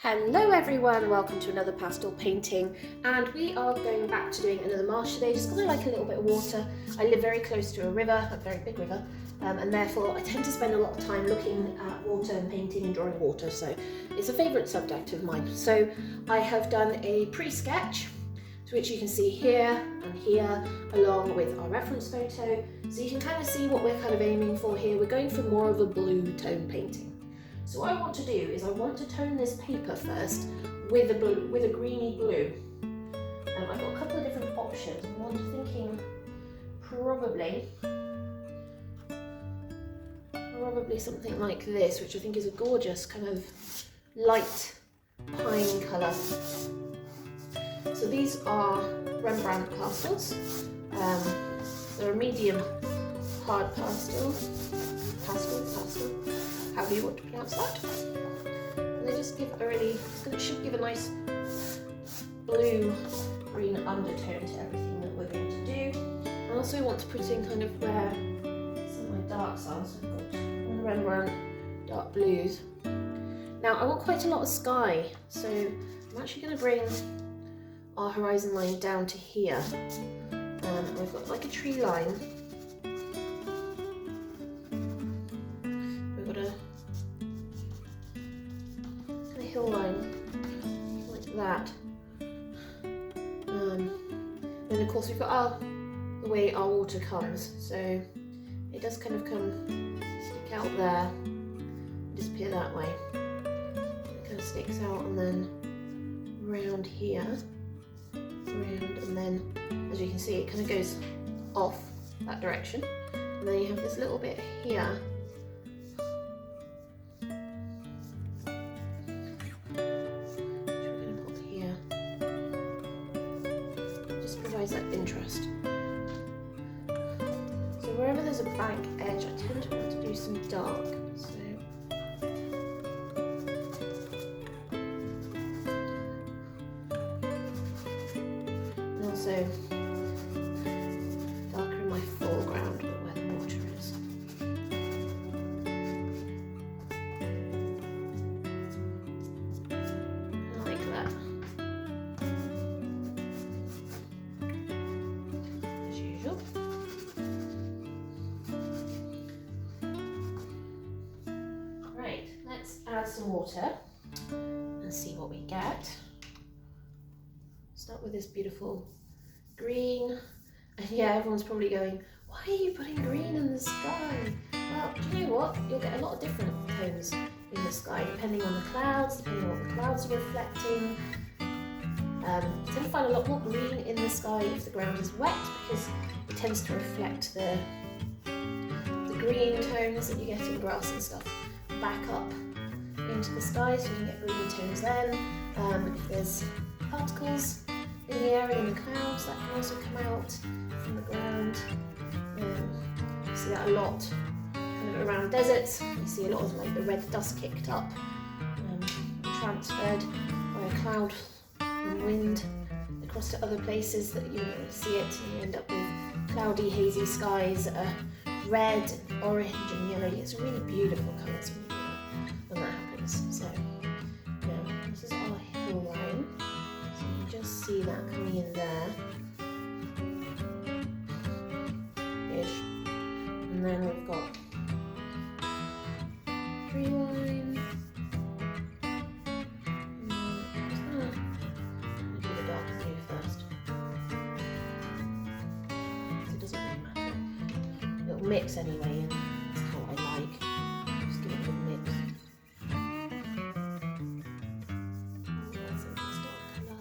Hello everyone, welcome to another pastel painting, and we are going back to doing another marsh today just because I like a little bit of water. I live very close to a river, a very big river, and therefore I tend to spend a lot of time looking at water and painting and drawing water, so it's a favourite subject of mine. So I have done a pre-sketch, which you can see here and here, along with our reference photo, so you can kind of see what we're kind of aiming for here. We're going for more of a blue tone painting. So what I want to do is I want to tone this paper first with a greeny blue. I've got a couple of different options. I'm thinking probably something like this, which I think is a gorgeous kind of light pine colour. So these are Rembrandt pastels. They're a medium hard pastel, however you want to pronounce that. And they just give it should give a nice blue-green undertone to everything that we're going to do. I also want to put in kind of where some of my darks are, so I've got one Rembrandt dark blues. Now I want quite a lot of sky, so I'm actually going to bring our horizon line down to here. We've got like a tree line. We've got a hill line like that. And of course we've got the way our water comes, so it does kind of stick out there, disappear that way. It kind of sticks out and then round here, and then as you can see it kind of goes off that direction, and then you have this little bit here. That interest. So wherever there's a bank edge, I tend to want to do some dark. So and also darker in my foreground, but where the water is. Like that. Right, let's add some water and see what we get. Start with this beautiful green, and yeah, everyone's probably going, why are you putting green in the sky? Well, do you know what? You'll get a lot of different tones in the sky depending on the clouds, depending on what the clouds are reflecting. You tend to find a lot more green in the sky if the ground is wet, because it tends to reflect the green tones that you get in grass and stuff back up into the sky, so you can get green tones then. If there's particles in the area in the clouds, that can also come out from the ground. You see that a lot kind of around deserts. You see a lot of like the red dust kicked up, transferred by a cloud and wind across to other places that you see it, and you end up with cloudy, hazy skies that are red, and orange and yellow. It's really beautiful colours when that happens. So now this is our hill line. So you just see that coming in there. Ish. And then we've got tree line. Mix anyway, and that's how I like. Just give it a good mix. That's a nice dark colour.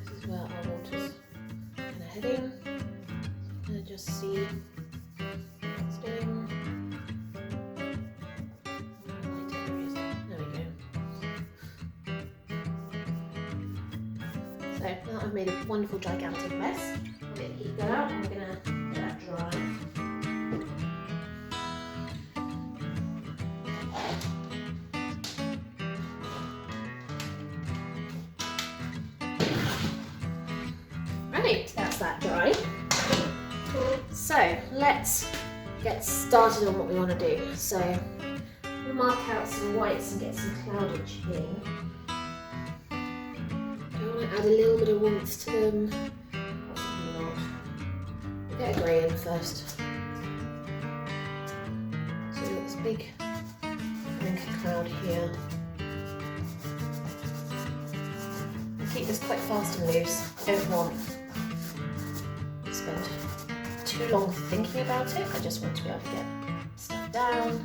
This is where our water's kind of heading. I'm going to just see what's doing. So now I've made a wonderful gigantic mess. I'm going to heat that out and we're going to let that dry. Right, that's that dry. So let's get started on what we want to do. So I'm going to mark out some whites and get some cloudage in. I want to add a little bit of warmth to them. Possibly not. We'll get a grey in first. So we've got this big pink cloud here. Keep this quite fast and loose. I don't want to spend too long thinking about it. I just want to be able to get stuff down.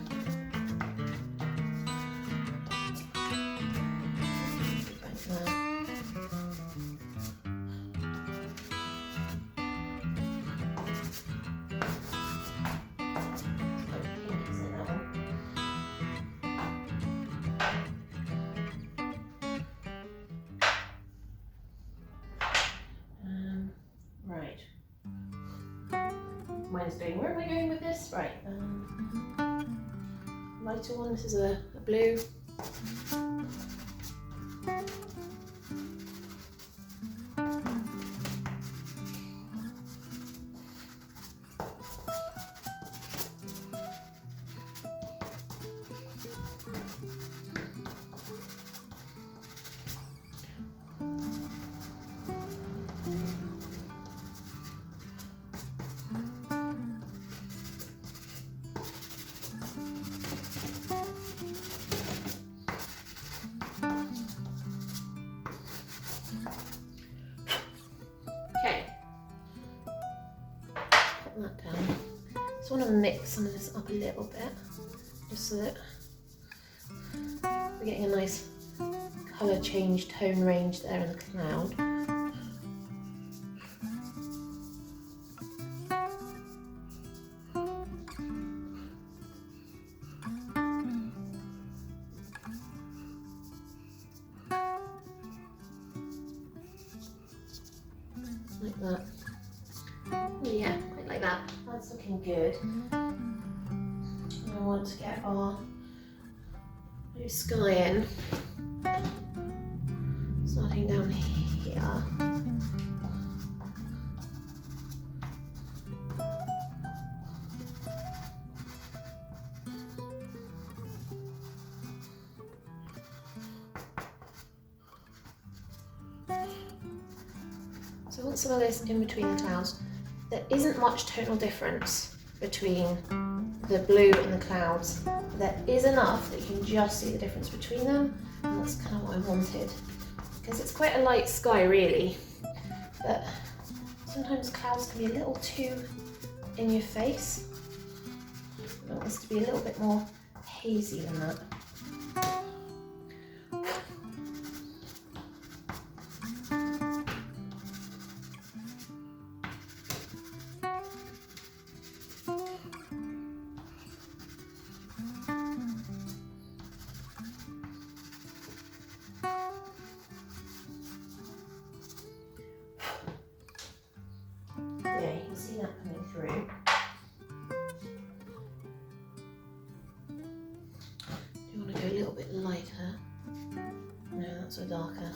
Right. Mine's doing, where am I going with this? Right. Lighter one, this is a blue. That down. Just want to mix some of this up a little bit, just so that we're getting a nice colour change, tone range there in the cloud. Like that. Yeah, quite like that. That's looking good. And I want to get our blue sky in, starting down here. So I want some of this in between the clouds. There isn't much tonal difference between the blue and the clouds. There is enough that you can just see the difference between them, and that's kind of what I wanted. Because it's quite a light sky really, but sometimes clouds can be a little too in your face. I want this to be a little bit more hazy than that. Yeah, you can see that coming through. Do you want to go a little bit lighter? No, that's a darker.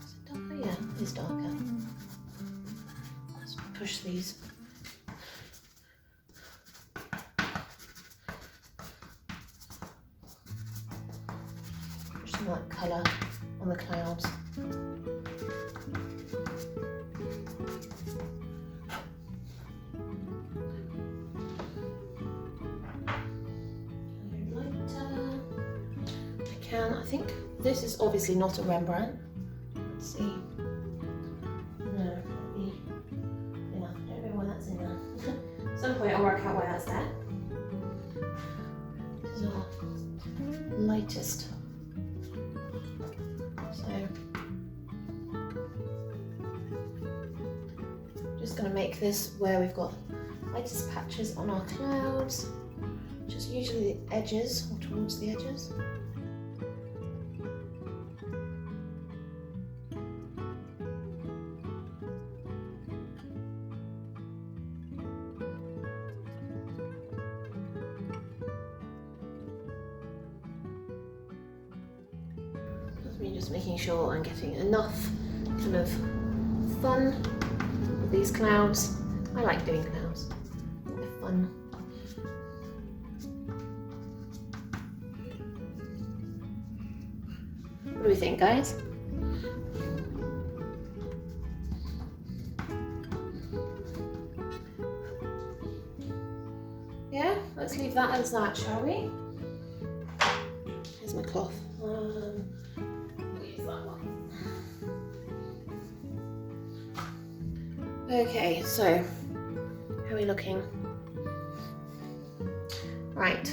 Is it darker? Yeah, it is darker. Let's push these. Push some of that colour on the clouds. I think this is obviously not a Rembrandt. Let's see. No, yeah, I don't know why that's in there. At some point I'll work out why that's there. This is our lightest. So, just going to make this where we've got lightest patches on our clouds, which is usually the edges or towards the edges. Just making sure I'm getting enough kind of fun these clouds. I like doing clouds. I think they're fun. What do we think, guys? Yeah, let's leave that as that, shall we? Here's my cloth. We'll use that one. Okay, so how are we looking? Right,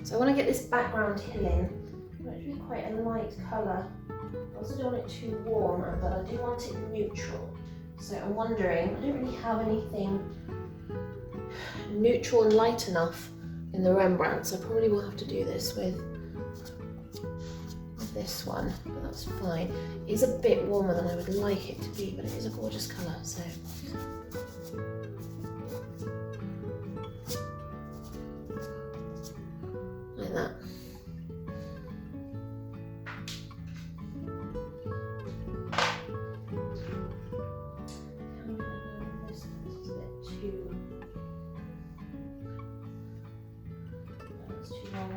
so I want to get this background hill in. I want it to be quite a light colour. I also don't want it too warm, but I do want it neutral. So I'm wondering, I don't really have anything neutral and light enough in the Rembrandt, so I probably will have to do this with this one, but that's fine. It is a bit warmer than I would like it to be, but it is a gorgeous colour, so. Like that. This is a bit too... That's too long.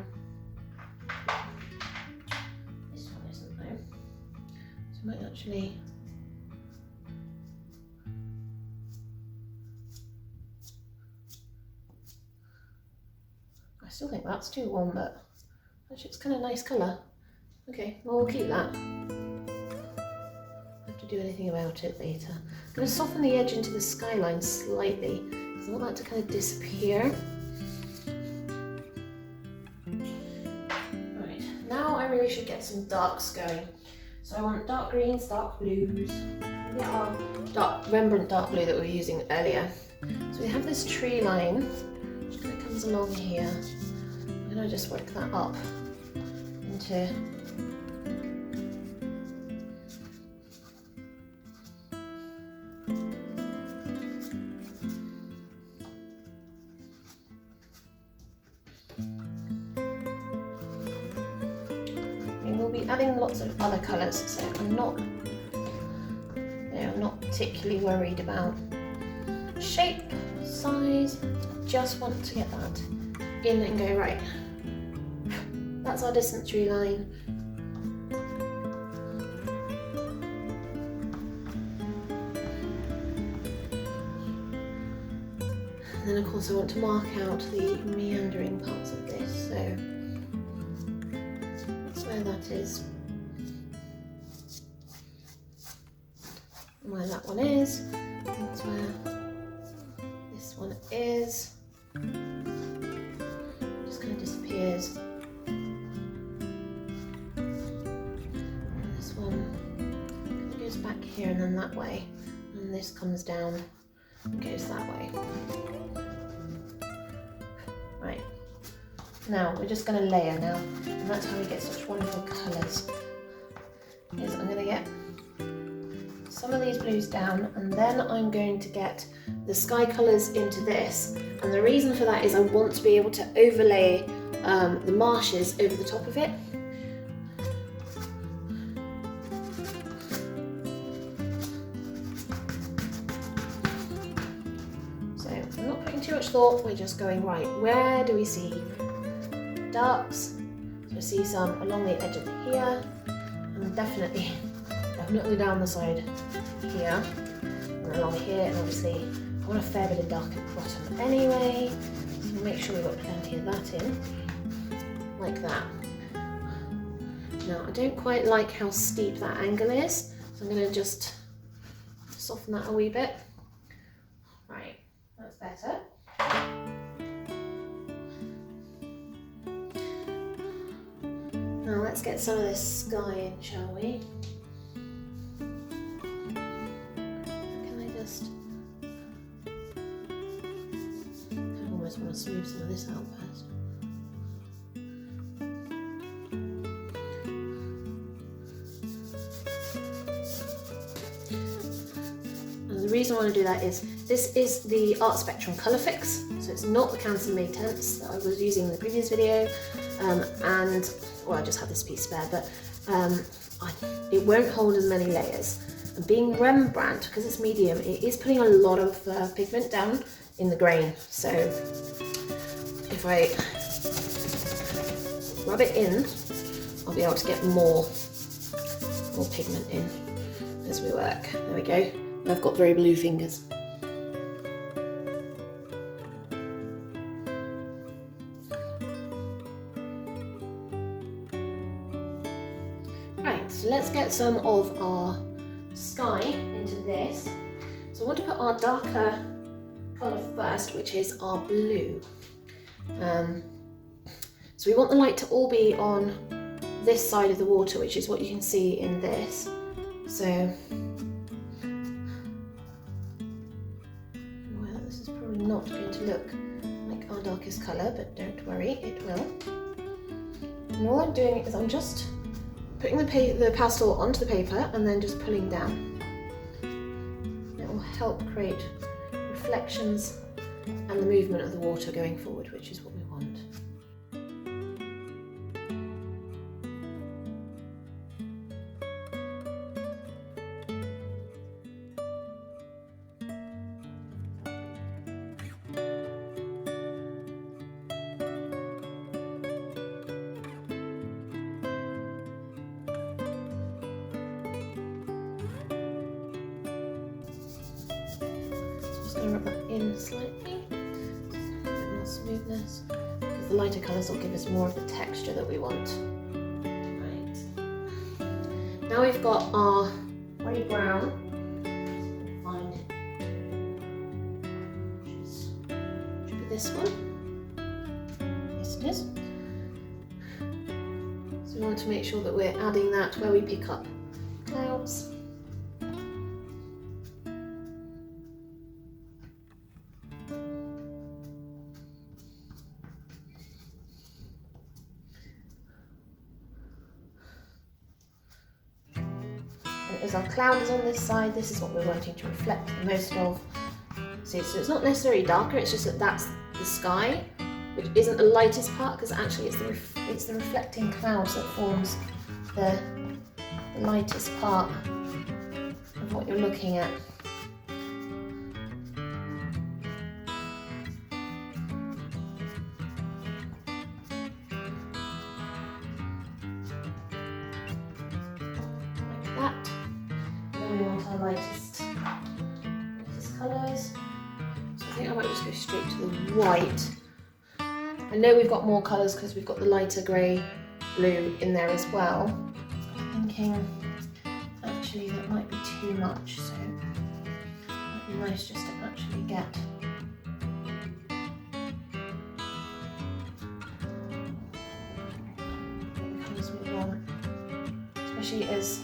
This one isn't though. So I might actually... I still think that's too warm, but actually it's kind of a nice colour. Okay, well we'll keep that. Don't have to do anything about it later. I'm going to soften the edge into the skyline slightly, because I want that to kind of disappear. Right, now I really should get some darks going. So I want dark greens, dark blues. We get our Rembrandt dark blue that we were using earlier. So we have this tree line, which kind of comes along here. I'm going to just work that up into we'll be adding lots of other colours, so I'm not particularly worried about shape, size. Just want to get that in and go right. That's our distant tree line. And then of course I want to mark out the meandering parts of this, so that's where that is. And where that one is, that's where this one is. It just kind of disappears. Back here and then that way, and this comes down and goes that way. Right, now we're just going to layer now, and that's how we get such wonderful colours. Is I'm going to get some of these blues down, and then I'm going to get the sky colours into this, and the reason for that is I want to be able to overlay the marshes over the top of it. Too much thought, we're just going right. Where do we see darks? So I see some along the edge of here, and definitely down the side here, and along here, and obviously I want a fair bit of dark at the bottom anyway, so we'll make sure we've got plenty of that in, like that. Now I don't quite like how steep that angle is, so I'm going to just soften that a wee bit. Right, that's better. Now let's get some of this sky in, shall we? Can I just... I almost want to smooth some of this out first. And the reason I want to do that is this is the Art Spectrum Colour Fix, so it's not the Canson Made Tents that I was using in the previous video, and well, I just had this piece spare, but it won't hold as many layers. And being Rembrandt, because it's medium, it is putting a lot of pigment down in the grain. So if I rub it in, I'll be able to get more pigment in as we work. There we go. And I've got very blue fingers. Right, so let's get some of our sky into this. So I want to put our darker colour first, which is our blue. So we want the light to all be on this side of the water, which is what you can see in this. So, well, this is probably not going to look like our darkest colour, but don't worry, it will. And all I'm doing is I'm just putting the pastel onto the paper and then just pulling down. It will help create reflections and the movement of the water going forward, which is what we want. Rub that in slightly, a bit more smoothness, because the lighter colours will give us more of the texture that we want. Right. Now we've got our grey brown. Find it. Should be this one. Yes, it is. So we want to make sure that we're adding that where we pick up clouds. As our cloud is on this side, this is what we're wanting to reflect the most of. See, so it's not necessarily darker, it's just that that's the sky, which isn't the lightest part, because actually it's the reflecting clouds that forms the lightest part of what you're looking at. Like that. We want our lightest colours. So I think I might just go straight to the white. I know we've got more colours because we've got the lighter grey blue in there as well. I'm thinking actually that might be too much, so it might be nice just to actually get the colours we want, especially as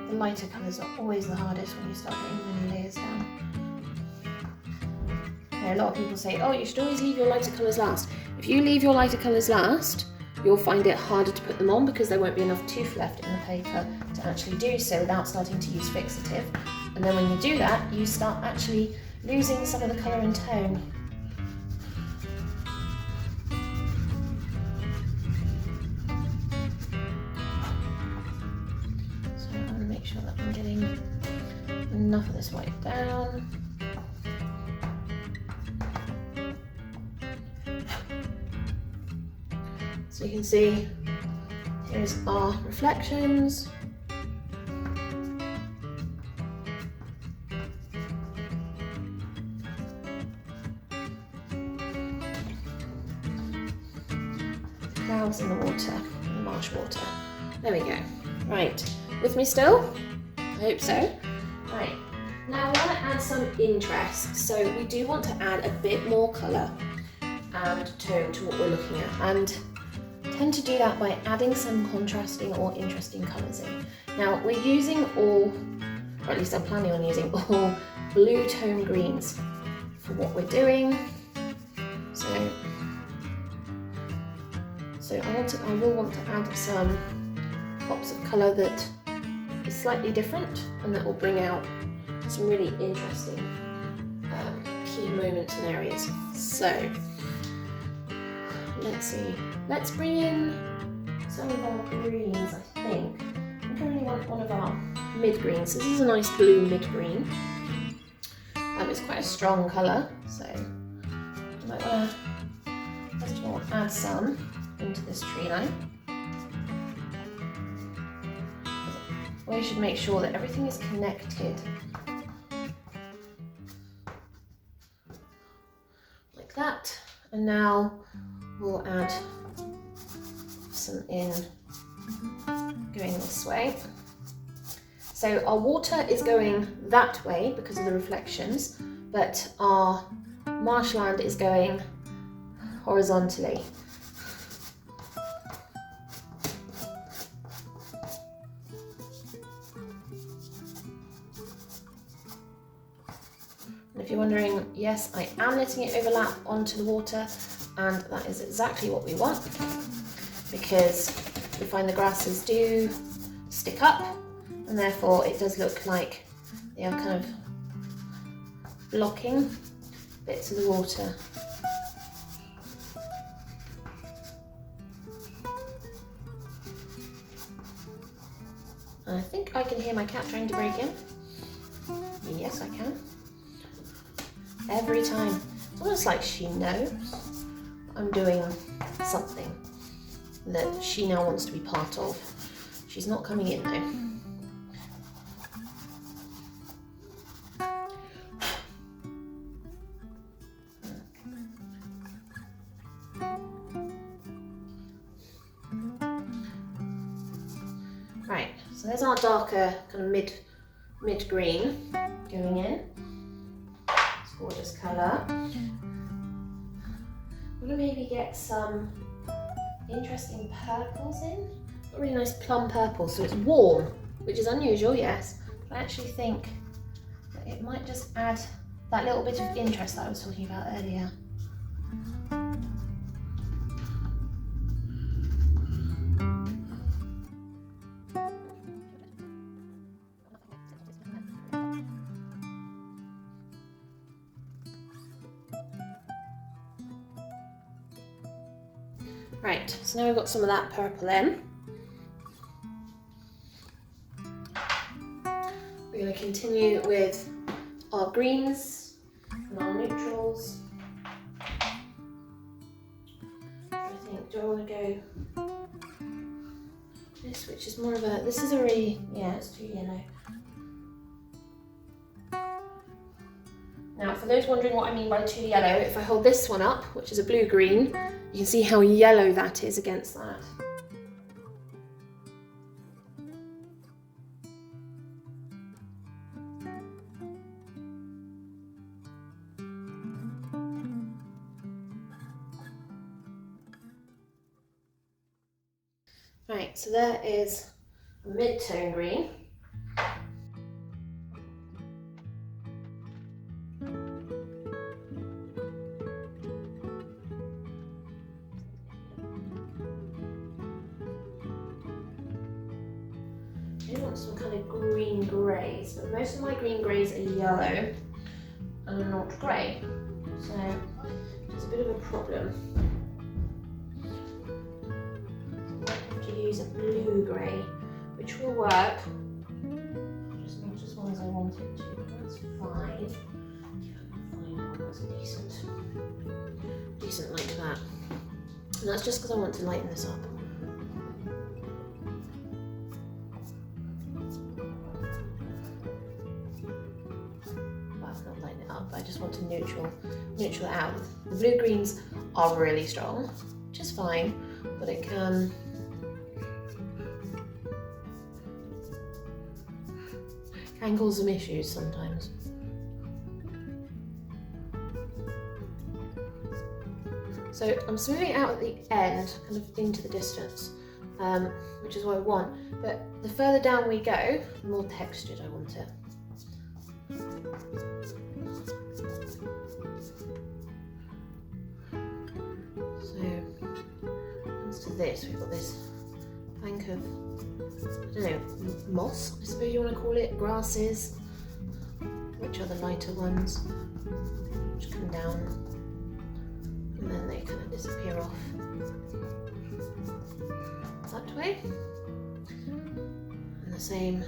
the lighter colours are always the hardest when you start getting many layers down. Now, a lot of people say, oh, you should always leave your lighter colours last. If you leave your lighter colours last, you'll find it harder to put them on because there won't be enough tooth left in the paper to actually do so without starting to use fixative. And then when you do that, you start actually losing some of the colour and tone. Make sure that I'm getting enough of this white down. So you can see, here's our reflections. Clouds in the water, in the marsh water. There we go. Right. With me still? I hope so. Right, now we want to add some interest. So we do want to add a bit more colour and tone to what we're looking at, and tend to do that by adding some contrasting or interesting colours in. Now we're using all, or at least I'm planning on using all blue tone greens for what we're doing. So I will want to add some pops of colour that is slightly different and that will bring out some really interesting key moments and areas. So let's see, let's bring in some of our greens. I think I really want one of our mid-green. So this is a nice blue mid-green. It's quite a strong colour, so you might want to, first of all, add some into this tree line. We should make sure that everything is connected. Like that. And now we'll add some in going this way. So our water is going that way because of the reflections, but our marshland is going horizontally. And if you're wondering, yes, I am letting it overlap onto the water, and that is exactly what we want, because we find the grasses do stick up, and therefore it does look like they are kind of blocking bits of the water. And I think I can hear my cat trying to break in. Yes, I can. Every time. It's almost like she knows I'm doing something that she now wants to be part of. She's not coming in though. Right, so there's our darker kind of mid-green going in. It's a gorgeous colour. I'm going to maybe get some interesting purples in. A really nice plum purple, so it's warm, which is unusual, yes. But I actually think that it might just add that little bit of interest that I was talking about earlier. Right, so now we've got some of that purple in. We're going to continue with our greens and our neutrals. I think, do I want to go this, which is more of a, this is already, yeah, it's too yellow. Now, for those wondering what I mean by too yellow, if I hold this one up, which is a blue-green, you can see how yellow that is against that. Right, so there is a mid-tone green. I want some kind of green greys, but most of my green greys are yellow and are not grey, so it's a bit of a problem. I have to use a blue grey, which will work, just not as well as I want it to, but that's fine. If I can find one that's decent like that. And that's just because I want to lighten this up. I just want to neutral it out. The blue greens are really strong, which is fine, but it can cause some issues sometimes. So I'm smoothing it out at the end, kind of into the distance, which is what I want. But the further down we go, the more textured I want it. So this, we've got this bank of, I don't know, moss, I suppose you want to call it, grasses, which are the lighter ones, which come down, and then they kind of disappear off that way, and the same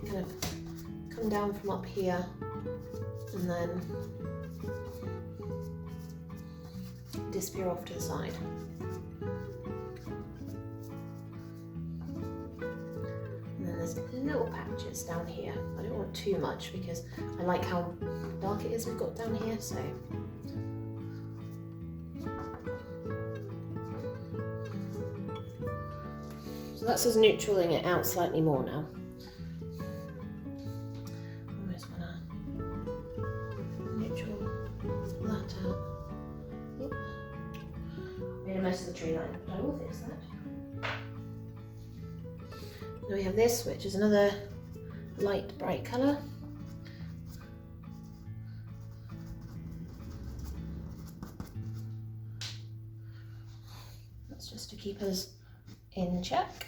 kind of come down from up here and then disappear off to the side. And then there's little patches down here. I don't want too much because I like how dark it is we've got down here, so. So that's us neutraling it out slightly more now. Almost wanna neutral that out. Oop. Made a mess of the tree line, but I will fix that. Now we have this, which is another light bright colour. That's just to keep us in check.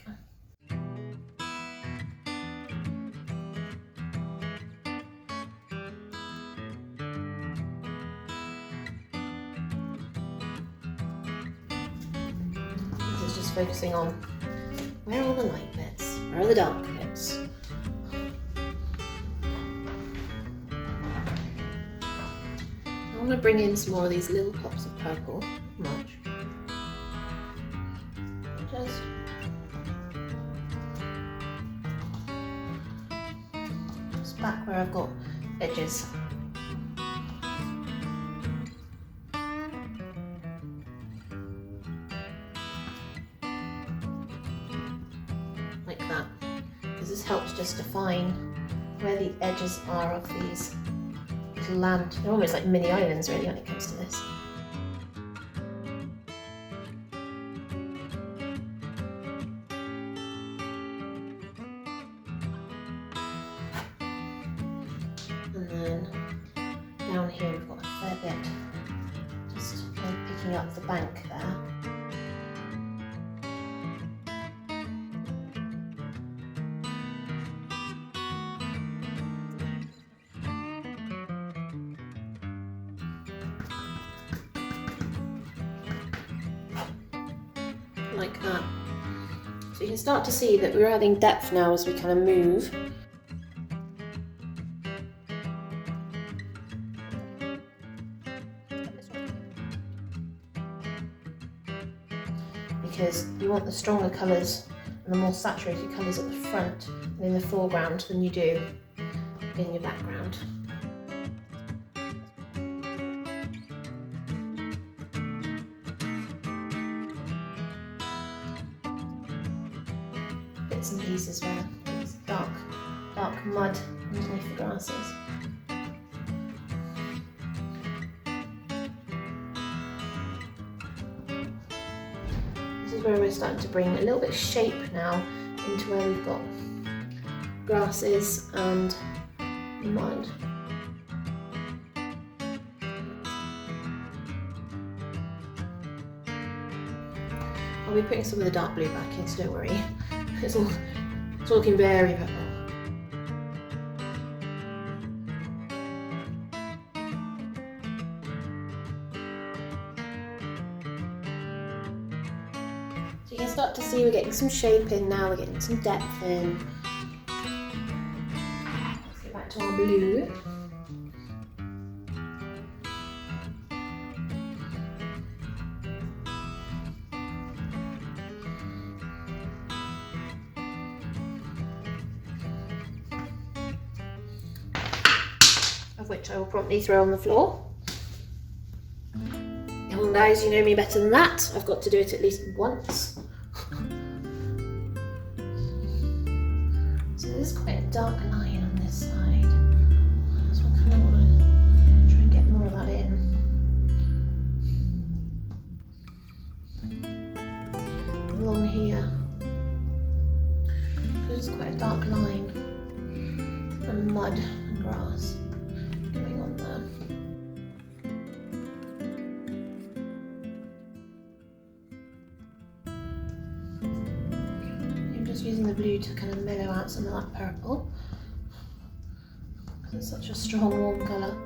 This is just focusing on where are the light bits, where are the dark bits. I want to bring in some more of these little pops of purple, much. Just back where I've got edges. Like that. Because this helps just define where the edges are of these little land. They're almost like mini islands really when it comes to this. And then down here we've got a fair bit, just picking up the bank there. Like that. So you can start to see that we're adding depth now as we kind of move. Because you want the stronger colours and the more saturated colours at the front and in the foreground than you do in your background. Bits and pieces where there's dark mud underneath the grasses. This is where we're starting to bring a little bit of shape now into where we've got grasses and mud. I'll be putting some of the dark blue back in, so don't worry. It's looking very purple. So you can start to see we're getting some shape in now, we're getting some depth in. Let's get back to our blue. Which I will promptly throw on the floor. Come on guys, you know me better than that. I've got to do it at least once. So there's quite a dark line on this side. So I kind of want to try and get more of that in. Along here. There's quite a dark line. And mud and grass going on there. I'm just using the blue to kind of mellow out some of that purple because it's such a strong warm colour.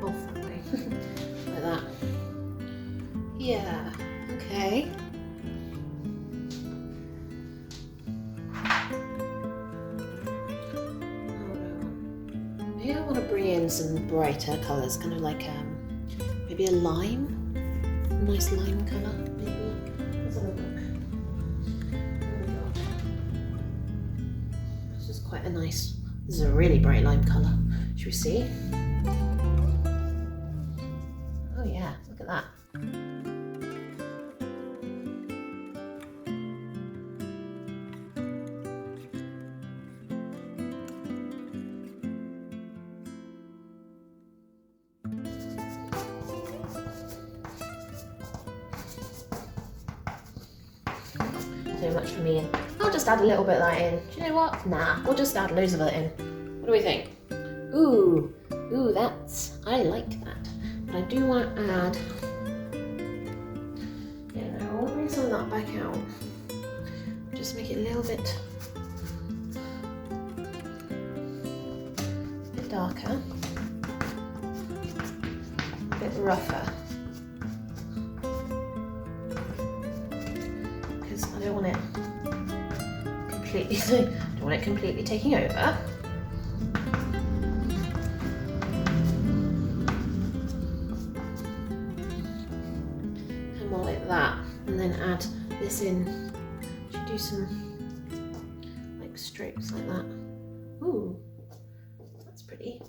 Off that way, like that. Yeah, okay. Maybe I want to bring in some brighter colours, kind of like maybe a lime, a nice lime colour, maybe. Let's have a look. Oh my god, this is quite a nice. This is a really bright lime colour. Should we see? Oh yeah, look at that. So much for me, and I'll just add a little bit of that in. Do you know what? Nah, we'll just add loads of it in. What do we think? Ooh, I like that. But I do want to add, I want to bring some of that back out. Just make it a little bit darker, a bit rougher. Because I don't want it completely taking over. And more like that, and then add this in. Should do some like strokes like that. Ooh, that's pretty.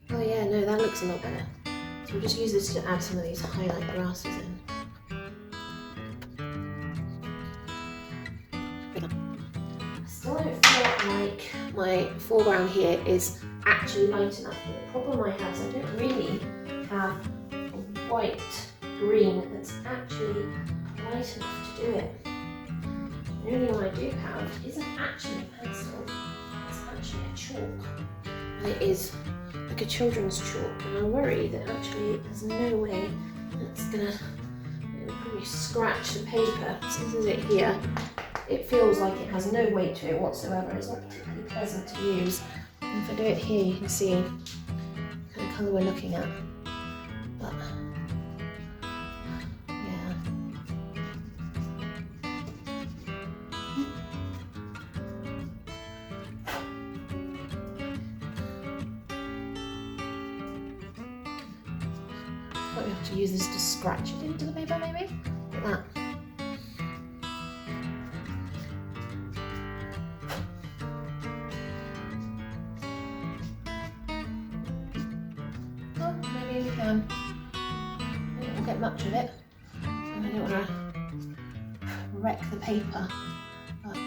Oh yeah, no, that looks a lot better. So we'll just use this to add some of these highlight grasses in. I still don't feel like my foreground here is actually light enough. And the problem I have is I don't really have a white green that's actually light enough to do it. The only one I do have isn't actually a pencil, it's actually a chalk. And it is like a children's chalk, and I worry that actually there's no way that's gonna probably scratch the paper. So this is it here. It feels like it has no weight to it whatsoever. It's not particularly pleasant to use. And if I do it here, you can see the kind of colour we're looking at. But yeah. Might have to use this to scratch it into the paper, maybe? Like that. I don't get much of it, and I don't want to wreck the paper. But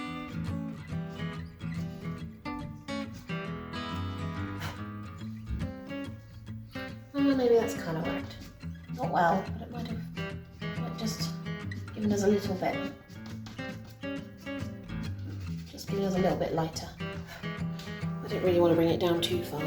maybe that's kind of worked. Not well, but it might have just given us a little bit. Just giving us a little bit lighter. I don't really want to bring it down too far.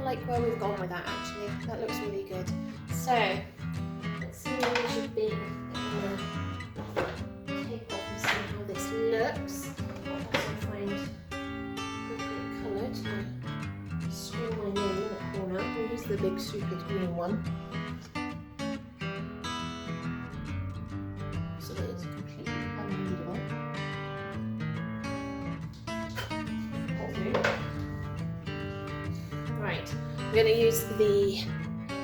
Like where we've gone with that actually. That looks really good. So let's see where we should be. Take off and see how this looks. I'll also find appropriate colour to score my name in the corner. We'll use the big stupid green one. So that it's completely unreadable. Right, we're going to use the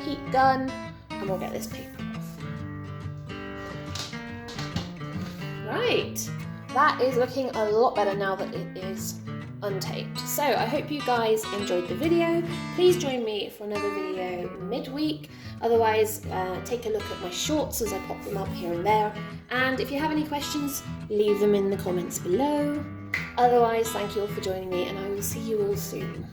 heat gun and we'll get this paper off. Right, that is looking a lot better now that it is untaped. So I hope you guys enjoyed the video. Please join me for another video midweek. Otherwise, take a look at my shorts as I pop them up here and there. And if you have any questions, leave them in the comments below. Otherwise, thank you all for joining me and I will see you all soon.